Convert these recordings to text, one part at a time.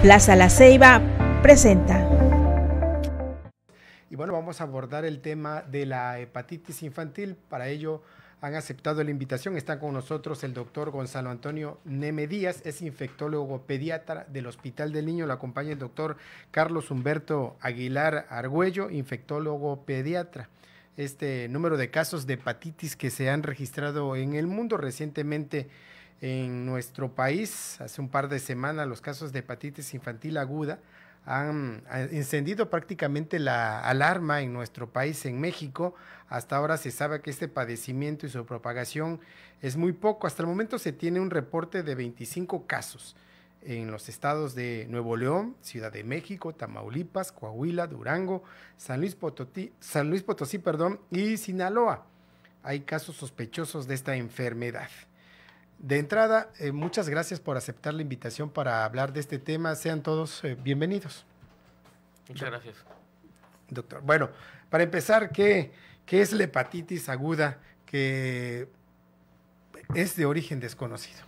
Plaza La Ceiba presenta. Y bueno, vamos a abordar el tema de la hepatitis infantil. Para ello han aceptado la invitación. Están con nosotros el doctor Gonzalo Antonio Neme Díaz, es infectólogo pediatra del Hospital del Niño. Lo acompaña el doctor Carlos Humberto Aguilar Argüello, infectólogo pediatra. Este número de casos de hepatitis que se han registrado en el mundo recientemente en nuestro país, hace un par de semanas, los casos de hepatitis infantil aguda han encendido prácticamente la alarma en nuestro país, en México. Hasta ahora se sabe que este padecimiento y su propagación es muy poco. Hasta el momento se tiene un reporte de 25 casos en los estados de Nuevo León, Ciudad de México, Tamaulipas, Coahuila, Durango, San Luis Potosí, y Sinaloa. Hay casos sospechosos de esta enfermedad. De entrada, muchas gracias por aceptar la invitación para hablar de este tema. Sean todos bienvenidos. Muchas gracias. Doctor, bueno, para empezar, ¿qué es la hepatitis aguda que es de origen desconocido?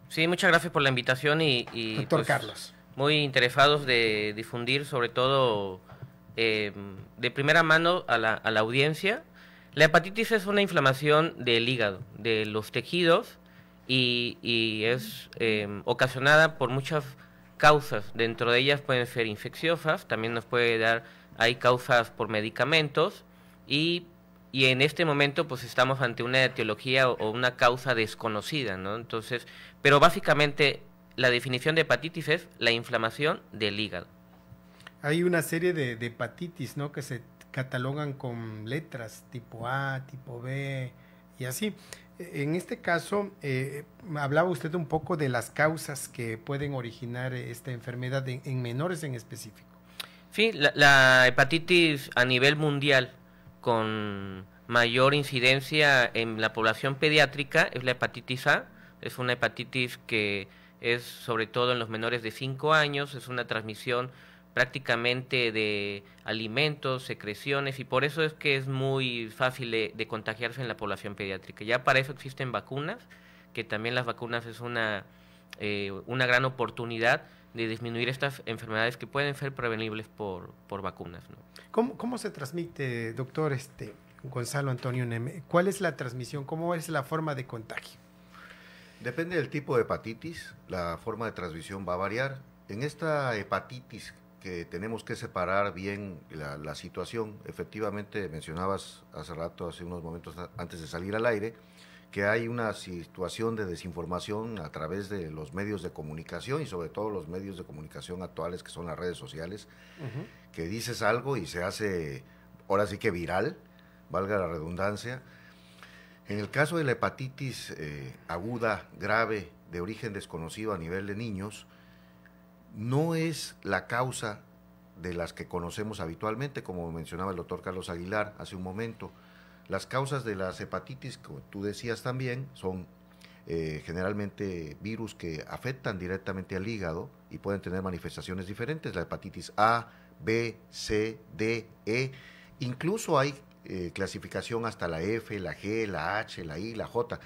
Sí, muchas gracias por la invitación y doctor pues, Carlos. Muy interesados de difundir, sobre todo de primera mano a la audiencia. La hepatitis es una inflamación del hígado, de los tejidos, y es ocasionada por muchas causas. Dentro de ellas pueden ser infecciosas, también nos puede dar, hay causas por medicamentos, y en este momento pues estamos ante una etiología o una causa desconocida, ¿no? Entonces, pero básicamente la definición de hepatitis es la inflamación del hígado. Hay una serie de hepatitis, ¿no?, que se catalogan con letras tipo A, tipo B y así. En este caso, hablaba usted un poco de las causas que pueden originar esta enfermedad en menores en específico. Sí, la hepatitis a nivel mundial con mayor incidencia en la población pediátrica es la hepatitis A. Es una hepatitis que es sobre todo en los menores de 5 años, es una transmisión prácticamente de alimentos, secreciones, y por eso es que es muy fácil de contagiarse en la población pediátrica. Ya para eso existen vacunas, que también las vacunas es una gran oportunidad de disminuir estas enfermedades que pueden ser prevenibles por vacunas, ¿no? ¿Cómo se transmite, doctor Gonzalo Antonio Neme? ¿Cuál es la transmisión? ¿Cómo es la forma de contagio? Depende del tipo de hepatitis, la forma de transmisión va a variar. En esta hepatitis que tenemos que separar bien la situación, efectivamente mencionabas hace rato, hace unos momentos antes de salir al aire, que hay una situación de desinformación a través de los medios de comunicación y sobre todo los medios de comunicación actuales que son las redes sociales, que dices algo y se hace, ahora sí que viral, valga la redundancia. En el caso de la hepatitis aguda, grave, de origen desconocido a nivel de niños, no es la causa de las que conocemos habitualmente, como mencionaba el doctor Carlos Aguilar hace un momento. Las causas de las hepatitis, como tú decías también, son generalmente virus que afectan directamente al hígado y pueden tener manifestaciones diferentes, la hepatitis A, B, C, D, E, incluso hay clasificación hasta la F, la G, la H, la I, la J,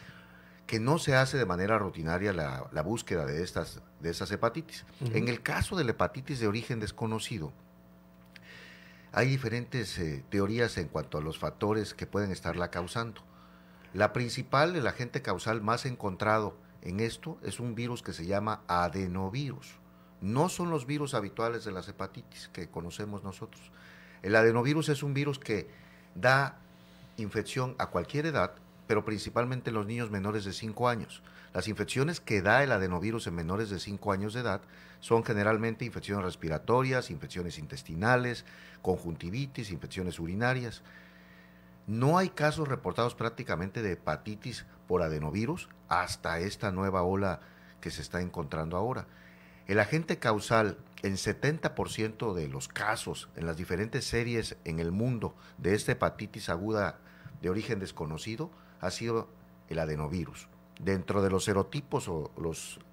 que no se hace de manera rutinaria la búsqueda de estas hepatitis. En el caso de la hepatitis de origen desconocido, hay diferentes teorías en cuanto a los factores que pueden estarla causando. La principal, el agente causal más encontrado en esto, es un virus que se llama adenovirus. No son los virus habituales de las hepatitis que conocemos nosotros. El adenovirus es un virus que da infección a cualquier edad, pero principalmente en los niños menores de 5 años. Las infecciones que da el adenovirus en menores de 5 años de edad son generalmente infecciones respiratorias, infecciones intestinales, conjuntivitis, infecciones urinarias. No hay casos reportados prácticamente de hepatitis por adenovirus hasta esta nueva ola que se está encontrando ahora. El agente causal en 70% de los casos en las diferentes series en el mundo de esta hepatitis aguda de origen desconocido ha sido el adenovirus. Dentro de los serotipos o la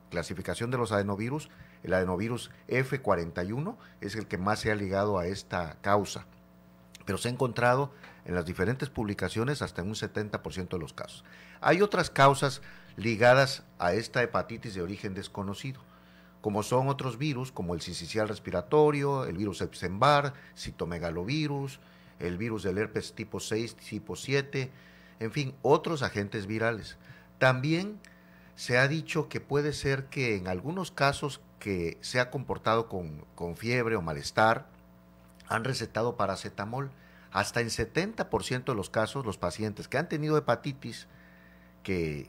clasificación de los adenovirus, el adenovirus F41 es el que más se ha ligado a esta causa, pero se ha encontrado en las diferentes publicaciones hasta en un 70% de los casos. Hay otras causas ligadas a esta hepatitis de origen desconocido, como son otros virus, como el sincicial respiratorio, el virus Epstein-Barr, citomegalovirus, el virus del herpes tipo 6, tipo 7, en fin, otros agentes virales. También se ha dicho que puede ser que en algunos casos que se ha comportado con fiebre o malestar, han recetado paracetamol. Hasta en 70% de los casos, los pacientes que han tenido hepatitis, que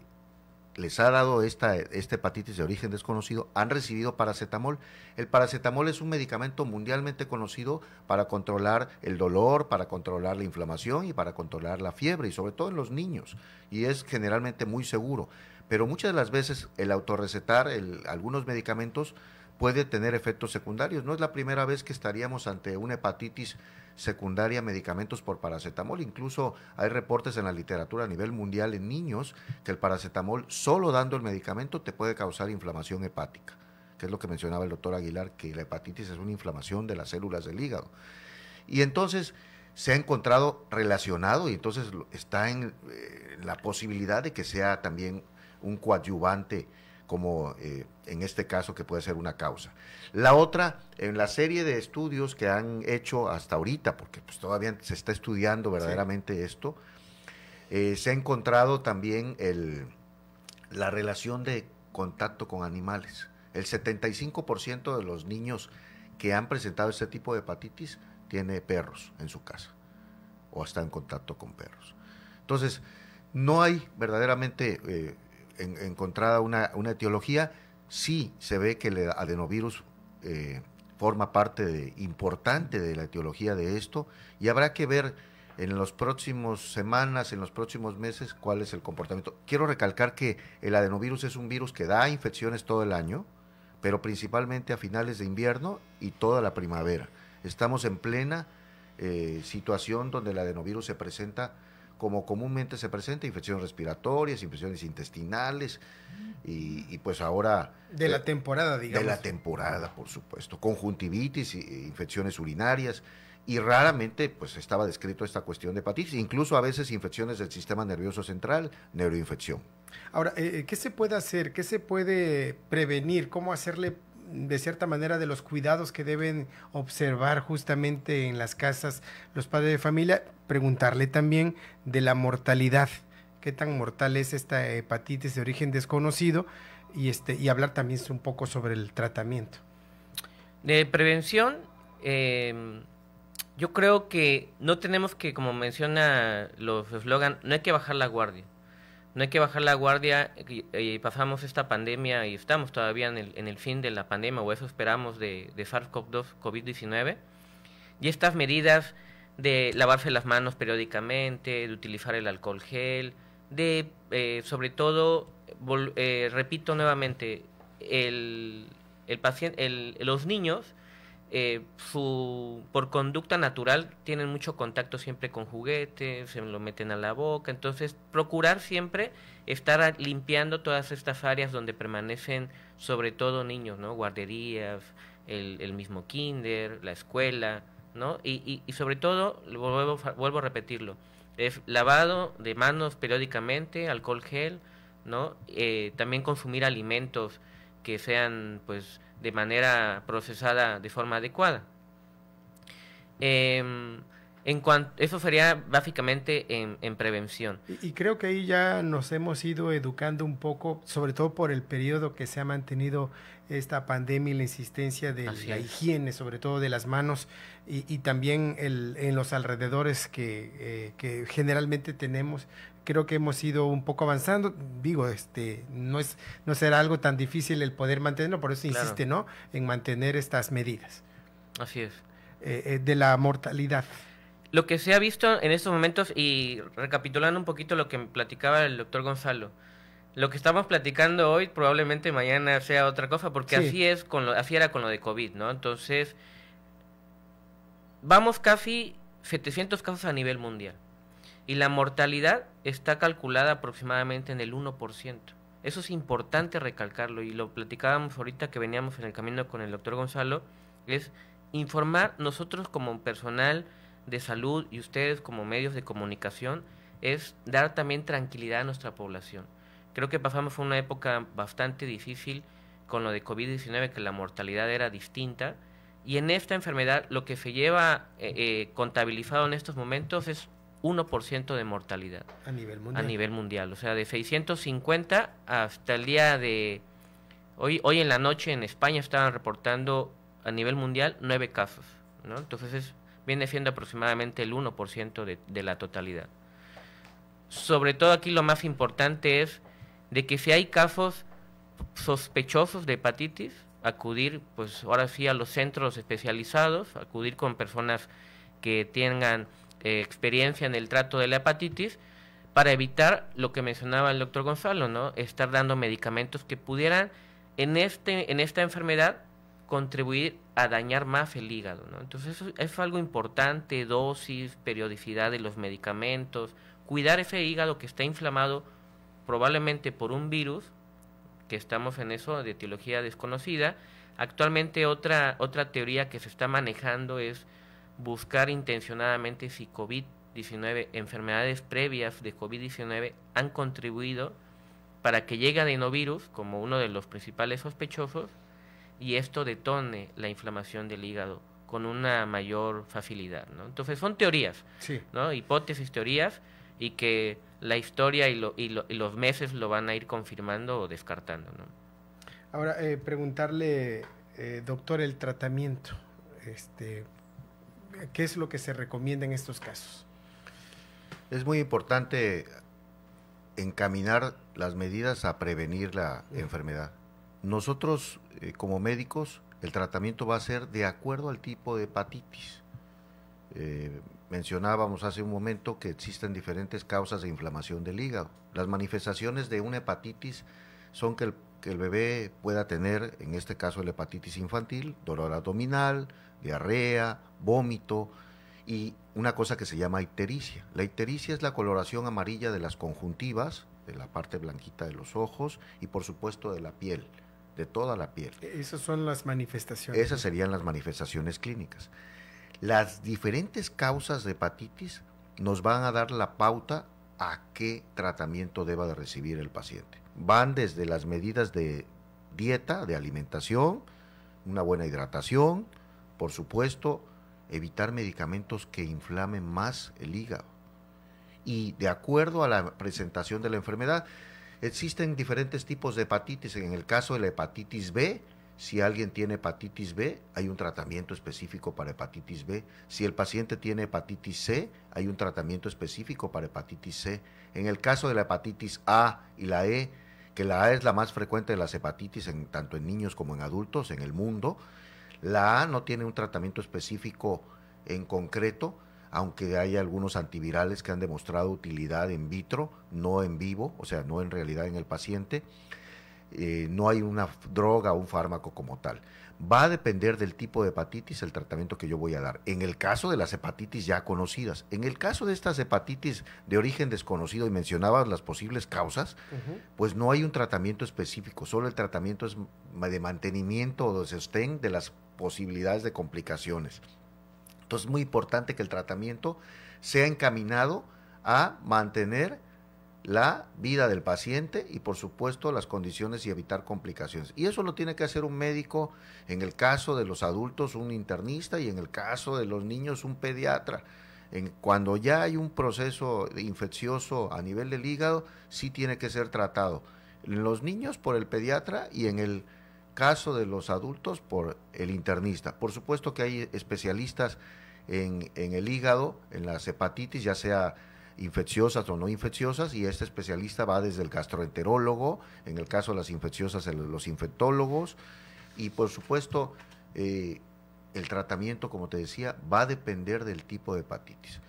les ha dado esta hepatitis de origen desconocido, han recibido paracetamol. El paracetamol es un medicamento mundialmente conocido para controlar el dolor, para controlar la inflamación y para controlar la fiebre, y sobre todo en los niños, y es generalmente muy seguro. Pero muchas de las veces el autorrecetar algunos medicamentos puede tener efectos secundarios. No es la primera vez que estaríamos ante una hepatitis secundaria, medicamentos por paracetamol. Incluso hay reportes en la literatura a nivel mundial en niños que el paracetamol, solo dando el medicamento, te puede causar inflamación hepática, que es lo que mencionaba el doctor Aguilar, que la hepatitis es una inflamación de las células del hígado. Y entonces se ha encontrado relacionado, y entonces está en la posibilidad de que sea también un coadyuvante, como en este caso, que puede ser una causa. La otra, en la serie de estudios que han hecho hasta ahorita, porque pues todavía se está estudiando verdaderamente esto, se ha encontrado también la relación de contacto con animales. El 75% de los niños que han presentado este tipo de hepatitis tiene perros en su casa o está en contacto con perros. Entonces, no hay verdaderamente encontrada una etiología. Sí se ve que el adenovirus forma parte importante de la etiología de esto, y habrá que ver en las próximas semanas, en los próximos meses, cuál es el comportamiento. Quiero recalcar que el adenovirus es un virus que da infecciones todo el año, pero principalmente a finales de invierno y toda la primavera. Estamos en plena situación donde el adenovirus se presenta como comúnmente se presenta, infecciones respiratorias, infecciones intestinales, y pues ahora... De la temporada, digamos. De la temporada, por supuesto. Conjuntivitis, infecciones urinarias, y raramente pues estaba descrito esta cuestión de hepatitis, incluso a veces infecciones del sistema nervioso central, neuroinfección. Ahora, ¿qué se puede hacer? ¿Qué se puede prevenir? ¿Cómo hacerle, de cierta manera, de los cuidados que deben observar justamente en las casas los padres de familia? Preguntarle también de la mortalidad, qué tan mortal es esta hepatitis de origen desconocido, y hablar también un poco sobre el tratamiento. De prevención, yo creo que no tenemos que, como menciona los eslogan, no hay que bajar la guardia. No hay que bajar la guardia. Pasamos esta pandemia y estamos todavía en el fin de la pandemia, o eso esperamos, de SARS-CoV-2, COVID-19. Y estas medidas de lavarse las manos periódicamente, de utilizar el alcohol gel, de sobre todo, repito nuevamente, los niños, por conducta natural, tienen mucho contacto siempre con juguetes, se lo meten a la boca. Entonces, procurar siempre estar limpiando todas estas áreas donde permanecen, sobre todo niños, ¿no? Guarderías, el mismo kinder, la escuela, ¿no? Y sobre todo, vuelvo a repetirlo, es lavado de manos periódicamente, alcohol gel, ¿no? También consumir alimentos que sean, pues, de manera procesada de forma adecuada. Eso sería básicamente en prevención. Y creo que ahí ya nos hemos ido educando un poco, sobre todo por el periodo que se ha mantenido esta pandemia y la insistencia de la higiene, sobre todo de las manos, y también en los alrededores que generalmente tenemos. Creo que hemos ido un poco avanzando. Digo, no será algo tan difícil el poder mantenerlo, por eso insiste, ¿no?, en mantener estas medidas. Así es. De la mortalidad. Lo que se ha visto en estos momentos, y recapitulando un poquito lo que platicaba el doctor Gonzalo, lo que estamos platicando hoy probablemente mañana sea otra cosa, porque sí, así era con lo de COVID, ¿no? Entonces, vamos casi 700 casos a nivel mundial, y la mortalidad está calculada aproximadamente en el 1%. Eso es importante recalcarlo, y lo platicábamos ahorita que veníamos en el camino con el doctor Gonzalo, es informar nosotros como personal de salud y ustedes como medios de comunicación, es dar también tranquilidad a nuestra población. Creo que pasamos una época bastante difícil con lo de COVID-19, que la mortalidad era distinta, y en esta enfermedad lo que se lleva contabilizado en estos momentos es 1% de mortalidad a nivel mundial. A nivel mundial, o sea, de 650 hasta el día de hoy en la noche en España estaban reportando a nivel mundial 9 casos, ¿no? Entonces viene siendo aproximadamente el 1% de la totalidad. Sobre todo aquí lo más importante es de que si hay casos sospechosos de hepatitis, acudir pues ahora sí a los centros especializados, acudir con personas que tengan experiencia en el trato de la hepatitis, para evitar lo que mencionaba el doctor Gonzalo, ¿no? Estar dando medicamentos que pudieran en esta enfermedad contribuir a dañar más el hígado, ¿no? Entonces eso es algo importante, dosis, periodicidad de los medicamentos, cuidar ese hígado que está inflamado probablemente por un virus, que estamos en eso de etiología desconocida. Actualmente otra teoría que se está manejando es buscar intencionadamente si COVID-19, enfermedades previas de COVID-19 han contribuido para que llegue adenovirus como uno de los principales sospechosos y esto detone la inflamación del hígado con una mayor facilidad, ¿no? Entonces son teorías, sí, ¿no? Hipótesis, teorías, y que la historia y los meses lo van a ir confirmando o descartando, ¿no? Ahora, preguntarle, doctor, el tratamiento, ¿qué es lo que se recomienda en estos casos? Es muy importante encaminar las medidas a prevenir la enfermedad. Nosotros, como médicos, el tratamiento va a ser de acuerdo al tipo de hepatitis. Mencionábamos hace un momento que existen diferentes causas de inflamación del hígado. Las manifestaciones de una hepatitis son que el bebé pueda tener, en este caso la hepatitis infantil, dolor abdominal, diarrea, vómito y una cosa que se llama ictericia. La ictericia es la coloración amarilla de las conjuntivas, de la parte blanquita de los ojos y por supuesto de la piel, de toda la piel. Esas son las manifestaciones. Esas serían las manifestaciones clínicas. Las diferentes causas de hepatitis nos van a dar la pauta a qué tratamiento deba de recibir el paciente. Van desde las medidas de dieta, de alimentación, una buena hidratación, por supuesto, evitar medicamentos que inflamen más el hígado. Y de acuerdo a la presentación de la enfermedad, existen diferentes tipos de hepatitis. En el caso de la hepatitis B, si alguien tiene hepatitis B, hay un tratamiento específico para hepatitis B. Si el paciente tiene hepatitis C, hay un tratamiento específico para hepatitis C. En el caso de la hepatitis A y la E, que la A es la más frecuente de las hepatitis tanto en niños como en adultos en el mundo, la A no tiene un tratamiento específico en concreto, aunque hay algunos antivirales que han demostrado utilidad in vitro, no en vivo, o sea, no en realidad en el paciente. No hay una droga o un fármaco como tal. Va a depender del tipo de hepatitis el tratamiento que yo voy a dar. En el caso de las hepatitis ya conocidas, en el caso de estas hepatitis de origen desconocido y mencionabas las posibles causas, pues no hay un tratamiento específico, solo el tratamiento es de mantenimiento o de sostén de las posibilidades de complicaciones. Entonces es muy importante que el tratamiento sea encaminado a mantener la vida del paciente y por supuesto las condiciones y evitar complicaciones. Y eso lo tiene que hacer un médico, en el caso de los adultos un internista y en el caso de los niños un pediatra. Cuando ya hay un proceso infeccioso a nivel del hígado, sí tiene que ser tratado. En los niños por el pediatra y en el caso de los adultos por el internista. Por supuesto que hay especialistas en el hígado, en las hepatitis, ya sea infecciosas o no infecciosas, y este especialista va desde el gastroenterólogo, en el caso de las infecciosas los infectólogos, y por supuesto el tratamiento, como te decía, va a depender del tipo de hepatitis.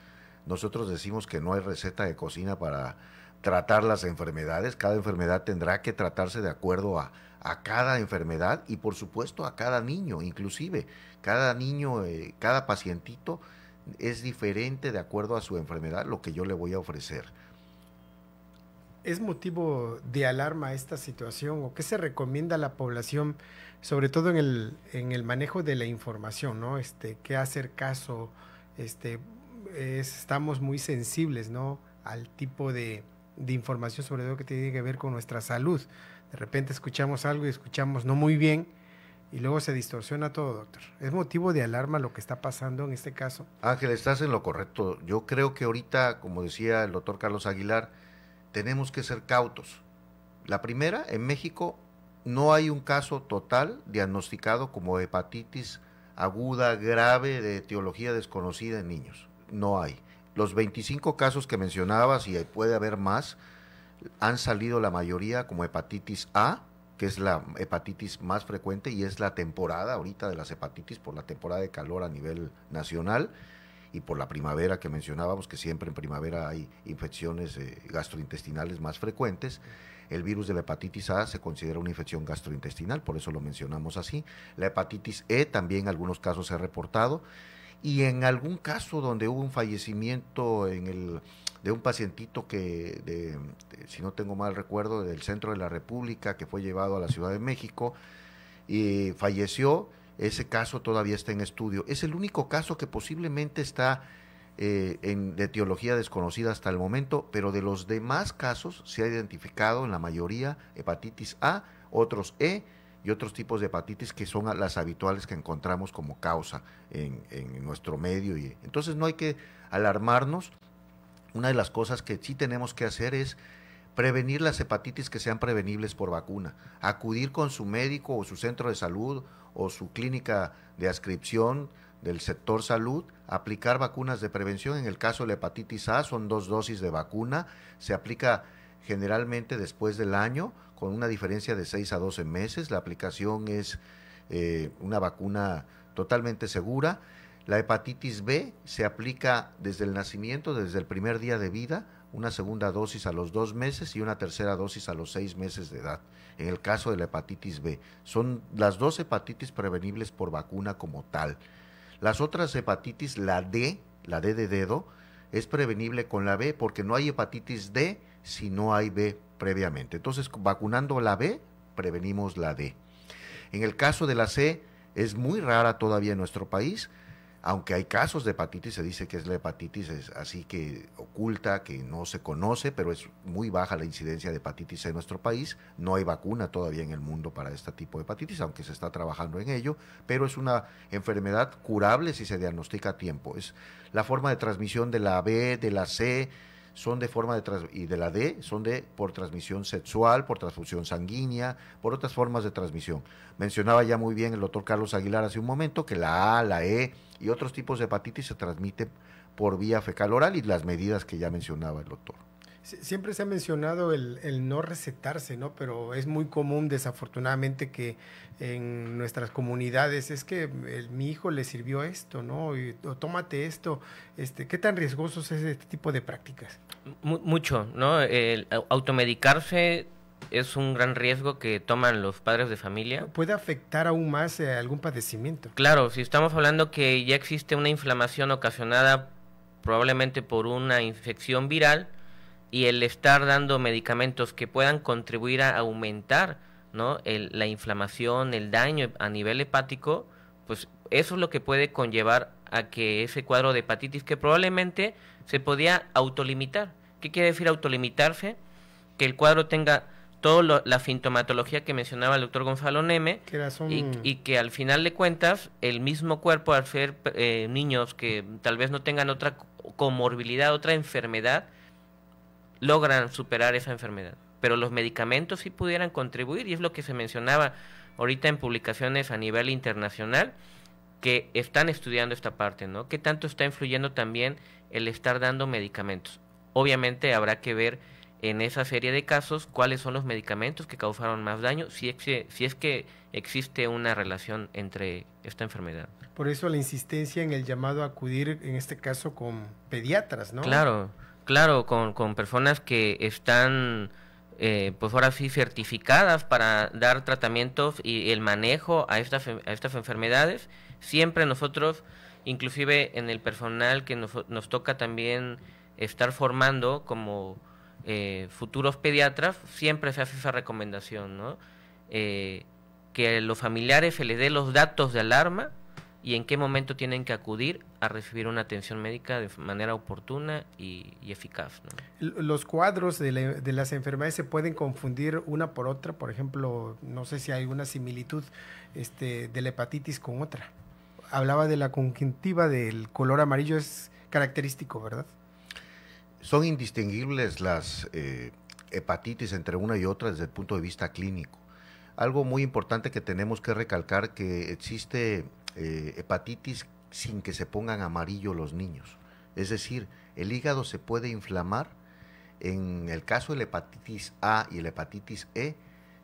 Nosotros decimos que no hay receta de cocina para tratar las enfermedades, cada enfermedad tendrá que tratarse de acuerdo a cada enfermedad y por supuesto a cada niño, inclusive cada niño, cada pacientito es diferente de acuerdo a su enfermedad lo que yo le voy a ofrecer. ¿Es motivo de alarma esta situación o qué se recomienda a la población, sobre todo en el manejo de la información, ¿no? ¿Qué hacer caso? Estamos muy sensibles, ¿no? Al tipo de de información, sobre todo que tiene que ver con nuestra salud. De repente escuchamos algo y escuchamos no muy bien y luego se distorsiona todo, doctor. ¿Es motivo de alarma lo que está pasando en este caso? Ángel, estás en lo correcto. Yo creo que ahorita, como decía el doctor Carlos Aguilar, tenemos que ser cautos. La primera, en México no hay un caso total diagnosticado como hepatitis aguda grave de etiología desconocida en niños. No hay. Los 25 casos que mencionabas, y puede haber más, han salido la mayoría como hepatitis A, que es la hepatitis más frecuente y es la temporada ahorita de las hepatitis por la temporada de calor a nivel nacional y por la primavera que mencionábamos, que siempre en primavera hay infecciones gastrointestinales más frecuentes. El virus de la hepatitis A se considera una infección gastrointestinal, por eso lo mencionamos así. La hepatitis E también en algunos casos se ha reportado, y en algún caso donde hubo un fallecimiento de un pacientito que, si no tengo mal recuerdo, del centro de la República, que fue llevado a la Ciudad de México y falleció, ese caso todavía está en estudio. Es el único caso que posiblemente está de etiología desconocida hasta el momento, pero de los demás casos se ha identificado en la mayoría hepatitis A, otros E y otros tipos de hepatitis que son las habituales que encontramos como causa en nuestro medio. Y entonces no hay que alarmarnos. Una de las cosas que sí tenemos que hacer es prevenir las hepatitis que sean prevenibles por vacuna, acudir con su médico o su centro de salud o su clínica de adscripción del sector salud, aplicar vacunas de prevención. En el caso de la hepatitis A son 2 dosis de vacuna, se aplica generalmente después del año, con una diferencia de 6 a 12 meses. La aplicación es una vacuna totalmente segura. La hepatitis B se aplica desde el nacimiento, desde el primer día de vida, una segunda dosis a los 2 meses y una tercera dosis a los 6 meses de edad. En el caso de la hepatitis B, son las 2 hepatitis prevenibles por vacuna como tal. Las otras hepatitis, la D de dedo, es prevenible con la B porque no hay hepatitis D si no hay B previamente. Entonces, vacunando la B, prevenimos la D. En el caso de la C, es muy rara todavía en nuestro país, aunque hay casos de hepatitis, se dice que es la hepatitis así que oculta, que no se conoce, pero es muy baja la incidencia de hepatitis en nuestro país. No hay vacuna todavía en el mundo para este tipo de hepatitis, aunque se está trabajando en ello, pero es una enfermedad curable si se diagnostica a tiempo. Es la forma de transmisión de la B, de la C, son de forma y de la D son por transmisión sexual, por transfusión sanguínea, por otras formas de transmisión. Mencionaba ya muy bien el doctor Carlos Aguilar hace un momento que la A, la E y otros tipos de hepatitis se transmiten por vía fecal oral, y las medidas que ya mencionaba el doctor. Siempre se ha mencionado el no recetarse, ¿no? Pero es muy común, desafortunadamente, que en nuestras comunidades es que mi hijo le sirvió esto, ¿no? O tómate esto. ¿Qué tan riesgosos es este tipo de prácticas? Mucho, ¿no? El automedicarse es un gran riesgo que toman los padres de familia. ¿Puede afectar aún más algún padecimiento? Claro, si estamos hablando que ya existe una inflamación ocasionada probablemente por una infección viral, y el estar dando medicamentos que puedan contribuir a aumentar, ¿no?, la inflamación, el daño a nivel hepático, pues eso es lo que puede conllevar a que ese cuadro de hepatitis, que probablemente se podía autolimitar. ¿Qué quiere decir autolimitarse? Que el cuadro tenga toda la sintomatología que mencionaba el doctor Gonzalo Neme, y que al final de cuentas el mismo cuerpo, al ser niños que tal vez no tengan otra comorbilidad, otra enfermedad, logran superar esa enfermedad. Pero los medicamentos sí pudieran contribuir, y es lo que se mencionaba ahorita en publicaciones a nivel internacional, que están estudiando esta parte, ¿no? ¿Qué tanto está influyendo también el estar dando medicamentos? Obviamente habrá que ver en esa serie de casos cuáles son los medicamentos que causaron más daño, si es que existe una relación entre esta enfermedad. Por eso la insistencia en el llamado a acudir, en este caso con pediatras, ¿no? Claro, con personas que están, pues ahora sí, certificadas para dar tratamientos y el manejo a estas enfermedades. Siempre nosotros, inclusive en el personal que nos toca también estar formando como futuros pediatras, siempre se hace esa recomendación, ¿no? Que a los familiares se les dé los datos de alarma y en qué momento tienen que acudir a recibir una atención médica de manera oportuna y eficaz, ¿no? Los cuadros de las enfermedades se pueden confundir una por otra, por ejemplo, no sé si hay una similitud de la hepatitis con otra. Hablaba de la conjuntiva del color amarillo, es característico, ¿verdad? Son indistinguibles las hepatitis entre una y otra desde el punto de vista clínico. Algo muy importante que tenemos que recalcar, que existe hepatitis sin que se pongan amarillo los niños. Es decir, el hígado se puede inflamar. En el caso de la hepatitis A y la hepatitis E,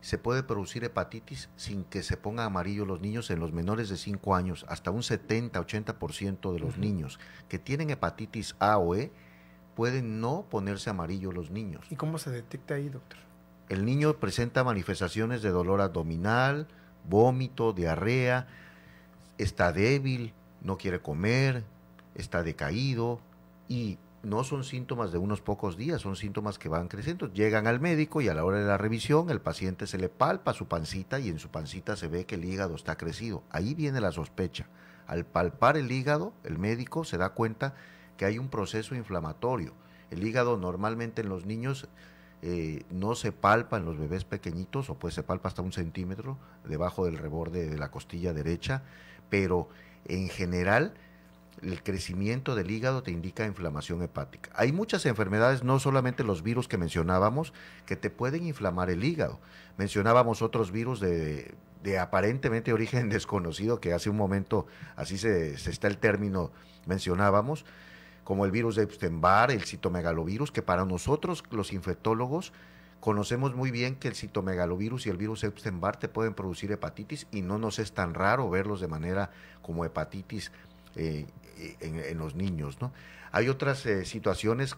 se puede producir hepatitis sin que se pongan amarillo los niños en los menores de 5 años. Hasta un 70-80% de los niños que tienen hepatitis A o E pueden no ponerse amarillo los niños. ¿Y cómo se detecta ahí, doctor? El niño presenta manifestaciones de dolor abdominal, vómito, diarrea, está débil, no quiere comer, está decaído, y no son síntomas de unos pocos días, son síntomas que van creciendo. Llegan al médico y a la hora de la revisión el paciente se le palpa su pancita y en su pancita se ve que el hígado está crecido. Ahí viene la sospecha. Al palpar el hígado, el médico se da cuenta que hay un proceso inflamatorio. El hígado normalmente en los niños no se palpa en los bebés pequeñitos, o pues se palpa hasta 1 centímetro debajo del reborde de la costilla derecha, pero en general el crecimiento del hígado te indica inflamación hepática. Hay muchas enfermedades, no solamente los virus que mencionábamos, que te pueden inflamar el hígado. Mencionábamos otros virus de aparentemente origen desconocido, que hace un momento, así se está el término, mencionábamos, como el virus de Epstein-Barr, el citomegalovirus, que para nosotros los infectólogos conocemos muy bien que el citomegalovirus y el virus Epstein-Barr te pueden producir hepatitis, y no nos es tan raro verlos de manera como hepatitis en los niños, ¿no? Hay otras situaciones,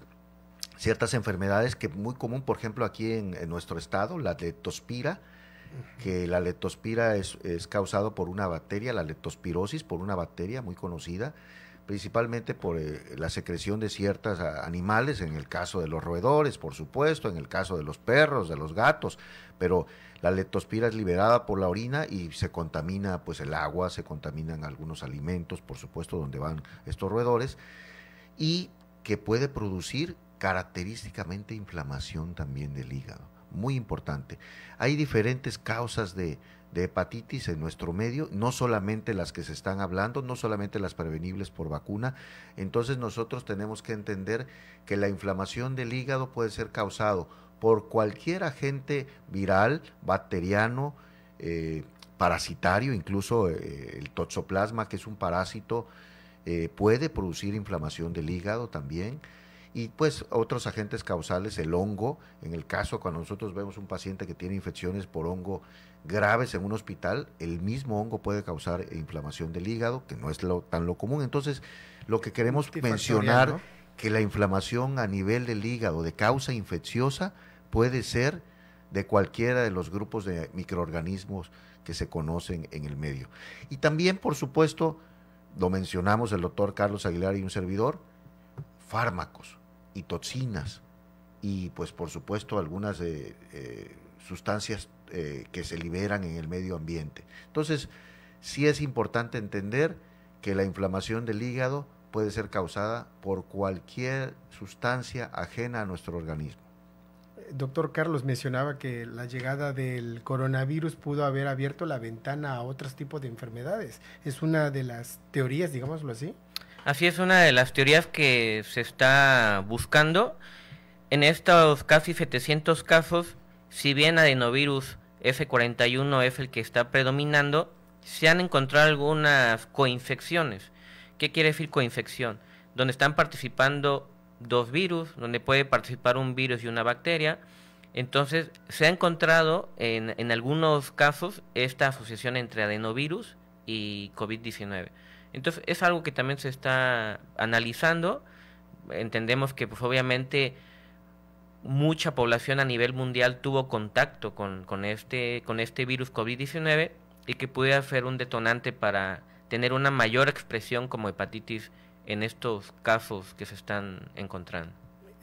ciertas enfermedades que muy común, por ejemplo aquí en nuestro estado, la leptospira, que la leptospira es causado por una bacteria, la leptospirosis, por una bacteria muy conocida, principalmente por la secreción de ciertos animales, en el caso de los roedores, por supuesto, en el caso de los perros, de los gatos, pero la leptospira es liberada por la orina y se contamina pues el agua, se contaminan algunos alimentos, por supuesto, donde van estos roedores, y que puede producir característicamente inflamación también del hígado. Muy importante. Hay diferentes causas de hepatitis en nuestro medio, no solamente las que se están hablando, no solamente las prevenibles por vacuna. Entonces nosotros tenemos que entender que la inflamación del hígado puede ser causado por cualquier agente viral, bacteriano, parasitario, incluso el toxoplasma, que es un parásito, puede producir inflamación del hígado también. Y pues otros agentes causales, el hongo, en el caso cuando nosotros vemos un paciente que tiene infecciones por hongo graves en un hospital, el mismo hongo puede causar inflamación del hígado, que no es tan lo común. Entonces, lo que queremos mencionar, ¿no? Que la inflamación a nivel del hígado de causa infecciosa puede ser de cualquiera de los grupos de microorganismos que se conocen en el medio. Y también, por supuesto, lo mencionamos el doctor Carlos Aguilar y un servidor, fármacos y toxinas, y pues por supuesto algunas sustancias que se liberan en el medio ambiente. Entonces, sí es importante entender que la inflamación del hígado puede ser causada por cualquier sustancia ajena a nuestro organismo. Doctor Carlos mencionaba que la llegada del coronavirus pudo haber abierto la ventana a otros tipos de enfermedades. ¿Es una de las teorías, digámoslo así? Así es, una de las teorías que se está buscando. En estos casi 700 casos, si bien adenovirus F41 es el que está predominando, se han encontrado algunas coinfecciones. ¿Qué quiere decir coinfección? Donde están participando dos virus, donde puede participar un virus y una bacteria. Entonces, se ha encontrado en algunos casos esta asociación entre adenovirus y COVID-19. Entonces, es algo que también se está analizando. Entendemos que, pues, obviamente, mucha población a nivel mundial tuvo contacto con este virus COVID-19 y que pudiera ser un detonante para tener una mayor expresión como hepatitis en estos casos que se están encontrando.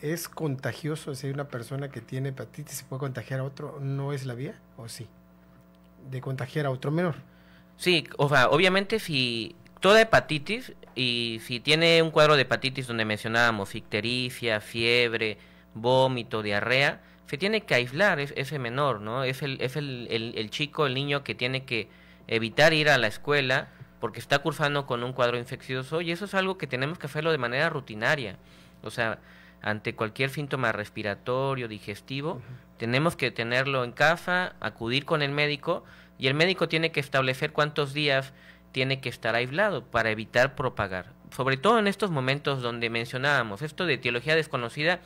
¿Es contagioso si hay una persona que tiene hepatitis se puede contagiar a otro? ¿No es la vía? ¿O sí? ¿De contagiar a otro menor? Sí, o sea, obviamente si toda hepatitis y si tiene un cuadro de hepatitis donde mencionábamos ictericia, fiebre, vómito, diarrea, se tiene que aislar ese menor, ¿no? Es el chico, el niño que tiene que evitar ir a la escuela porque está cursando con un cuadro infeccioso, y eso es algo que tenemos que hacerlo de manera rutinaria. O sea, ante cualquier síntoma respiratorio, digestivo, tenemos que tenerlo en casa, acudir con el médico, y el médico tiene que establecer cuántos días tiene que estar aislado para evitar propagar. Sobre todo en estos momentos donde mencionábamos esto de etiología desconocida,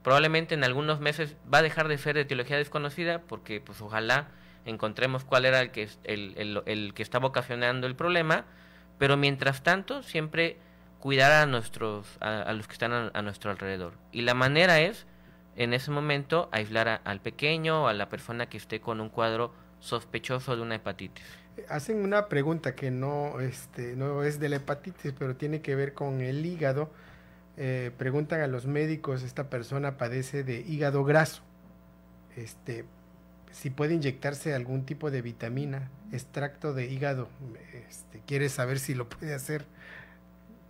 probablemente en algunos meses va a dejar de ser de etiología desconocida, porque pues ojalá encontremos cuál era el que estaba ocasionando el problema, pero mientras tanto siempre cuidar a los que están a nuestro alrededor. Y la manera es, en ese momento, aislar al pequeño o a la persona que esté con un cuadro sospechoso de una hepatitis. Hacen una pregunta que no es de la hepatitis, pero tiene que ver con el hígado. Preguntan a los médicos, esta persona padece de hígado graso. Si puede inyectarse algún tipo de vitamina, extracto de hígado. Quiere saber si lo puede hacer.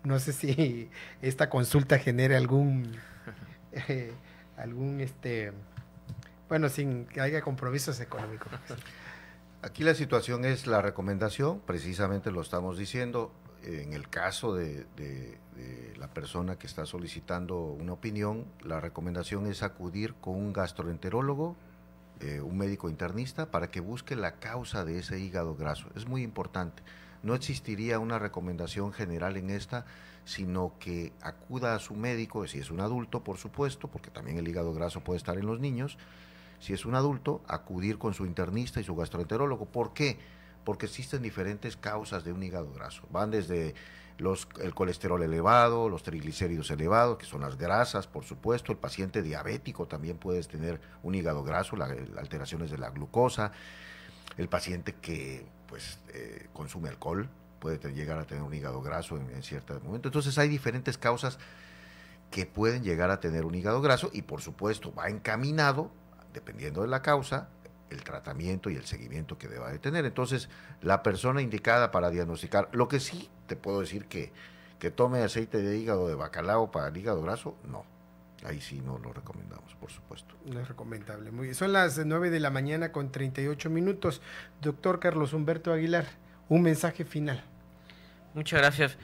No sé si esta consulta genere sin que haya compromisos económicos. Aquí la situación es la recomendación, precisamente lo estamos diciendo, en el caso de la persona que está solicitando una opinión, la recomendación es acudir con un gastroenterólogo, un médico internista, para que busque la causa de ese hígado graso. Es muy importante. No existiría una recomendación general en esta, sino que acuda a su médico, si es un adulto, por supuesto, porque también el hígado graso puede estar en los niños. Si es un adulto, acudir con su internista y su gastroenterólogo. ¿Por qué? Porque existen diferentes causas de un hígado graso. Van desde el colesterol elevado, los triglicéridos elevados, que son las grasas, por supuesto. El paciente diabético también puede tener un hígado graso, alteraciones de la glucosa. El paciente que consume alcohol puede llegar a tener un hígado graso en cierto momento. Entonces hay diferentes causas que pueden llegar a tener un hígado graso, y por supuesto va encaminado, dependiendo de la causa, el tratamiento y el seguimiento que deba de tener. Entonces, la persona indicada para diagnosticar, lo que sí te puedo decir que tome aceite de hígado de bacalao para el hígado graso, no. Ahí sí no lo recomendamos, por supuesto. No es recomendable. Muy bien. Son las 9 de la mañana con 38 minutos. Doctor Carlos Humberto Aguilar, un mensaje final. Muchas gracias.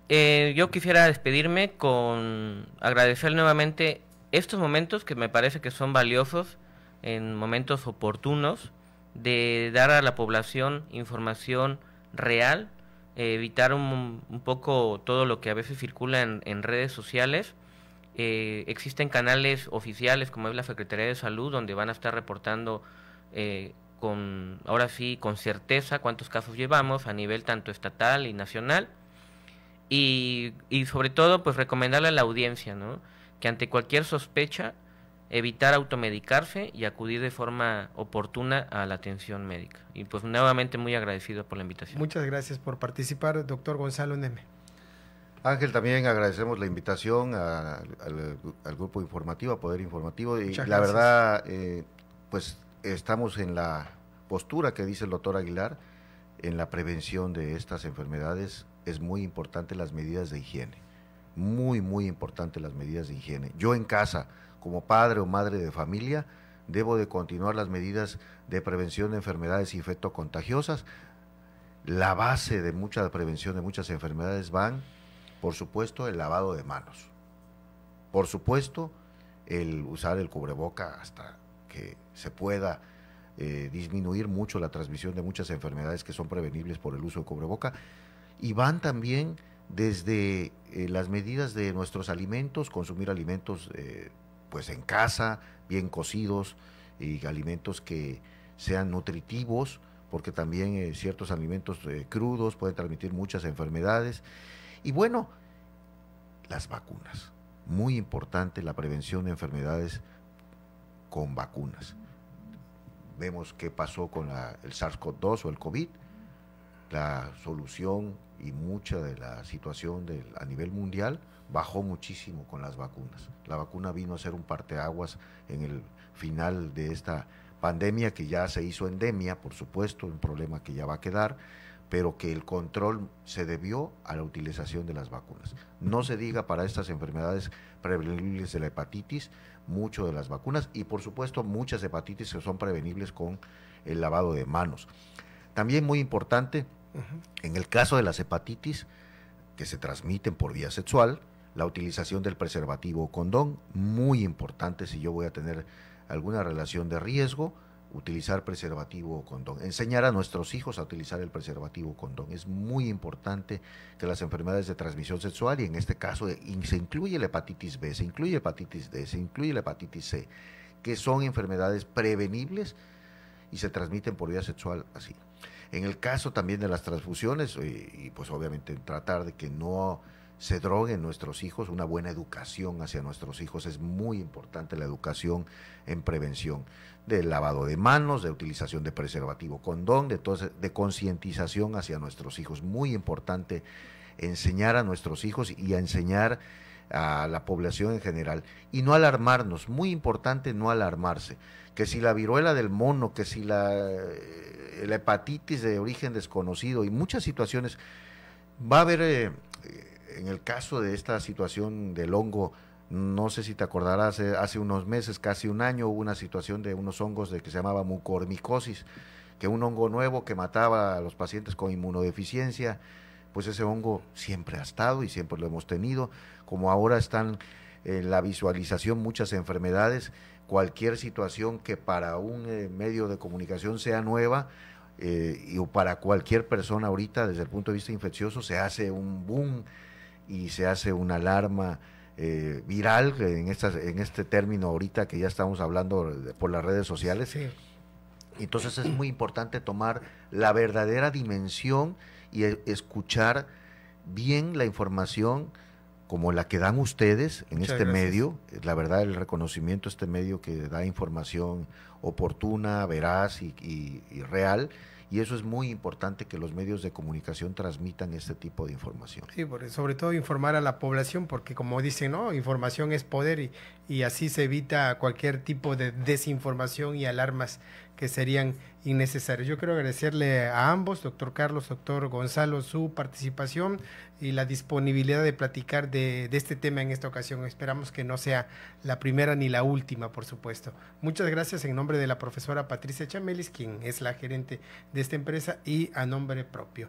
Yo quisiera despedirme con agradecer nuevamente estos momentos que me parece que son valiosos, en momentos oportunos, de dar a la población información real, evitar un poco todo lo que a veces circula en redes sociales. Existen canales oficiales como es la Secretaría de Salud, donde van a estar reportando ahora sí con certeza cuántos casos llevamos a nivel tanto estatal y nacional, y sobre todo pues recomendarle a la audiencia, ¿no?, que ante cualquier sospecha evitar automedicarse y acudir de forma oportuna a la atención médica. Y pues nuevamente muy agradecido por la invitación. Muchas gracias por participar, doctor Gonzalo Neme. Ángel, también agradecemos la invitación al grupo informativo, a Poder Informativo, y muchas la gracias. verdad, pues estamos en la postura que dice el doctor Aguilar, en la prevención de estas enfermedades. Es muy importante las medidas de higiene, muy, muy importante las medidas de higiene. Yo en casa, como padre o madre de familia, debo de continuar las medidas de prevención de enfermedades infectocontagiosas. La base de mucha prevención de muchas enfermedades van, por supuesto, el lavado de manos. Por supuesto, el usar el cubreboca hasta que se pueda disminuir mucho la transmisión de muchas enfermedades que son prevenibles por el uso de cubreboca. Y van también desde las medidas de nuestros alimentos, consumir alimentos pues en casa, bien cocidos, y alimentos que sean nutritivos, porque también ciertos alimentos crudos pueden transmitir muchas enfermedades. Y bueno, las vacunas. Muy importante la prevención de enfermedades con vacunas. Vemos qué pasó con el SARS-CoV-2 o el COVID. La solución y mucha de la situación a nivel mundial bajó muchísimo con las vacunas. La vacuna vino a ser un parteaguas en el final de esta pandemia, que ya se hizo endemia, por supuesto, un problema que ya va a quedar, pero que el control se debió a la utilización de las vacunas. No se diga para estas enfermedades prevenibles de la hepatitis, mucho de las vacunas, y por supuesto muchas hepatitis que son prevenibles con el lavado de manos. También muy importante, en el caso de las hepatitis que se transmiten por vía sexual, la utilización del preservativo o condón, muy importante si yo voy a tener alguna relación de riesgo, utilizar preservativo o condón. Enseñar a nuestros hijos a utilizar el preservativo o condón. Es muy importante que las enfermedades de transmisión sexual, y en este caso se incluye la hepatitis B, se incluye la hepatitis D, se incluye la hepatitis C, que son enfermedades prevenibles y se transmiten por vía sexual así. En el caso también de las transfusiones, y pues obviamente tratar de que no se droguen nuestros hijos, una buena educación hacia nuestros hijos, es muy importante la educación en prevención del lavado de manos, de utilización de preservativo, condón, de concientización hacia nuestros hijos. Muy importante enseñar a nuestros hijos y a enseñar a la población en general y no alarmarnos, muy importante no alarmarse, que si la viruela del mono, que si la hepatitis de origen desconocido y muchas situaciones, va a haber en el caso de esta situación del hongo, no sé si te acordarás, hace unos meses, casi un año, hubo una situación de unos hongos que se llamaba mucormicosis, que un hongo nuevo que mataba a los pacientes con inmunodeficiencia, pues ese hongo siempre ha estado y siempre lo hemos tenido. Como ahora están en la visualización muchas enfermedades, cualquier situación que para un medio de comunicación sea nueva, o para cualquier persona ahorita desde el punto de vista infeccioso, se hace un boom y se hace una alarma viral en este término ahorita que ya estamos hablando por las redes sociales. Sí. Entonces es muy importante tomar la verdadera dimensión y escuchar bien la información como la que dan ustedes en Muchas este gracias. medio. La verdad, el reconocimiento a este medio que da información oportuna, veraz y real. Y eso es muy importante, que los medios de comunicación transmitan este tipo de información. Sí, sobre todo informar a la población, porque como dicen, ¿no? Información es poder y así se evita cualquier tipo de desinformación y alarmas que serían innecesarios. Yo quiero agradecerle a ambos, doctor Carlos, doctor Gonzalo, su participación y la disponibilidad de platicar de este tema en esta ocasión. Esperamos que no sea la primera ni la última, por supuesto. Muchas gracias en nombre de la profesora Patricia Chamelis, quien es la gerente de esta empresa, y a nombre propio.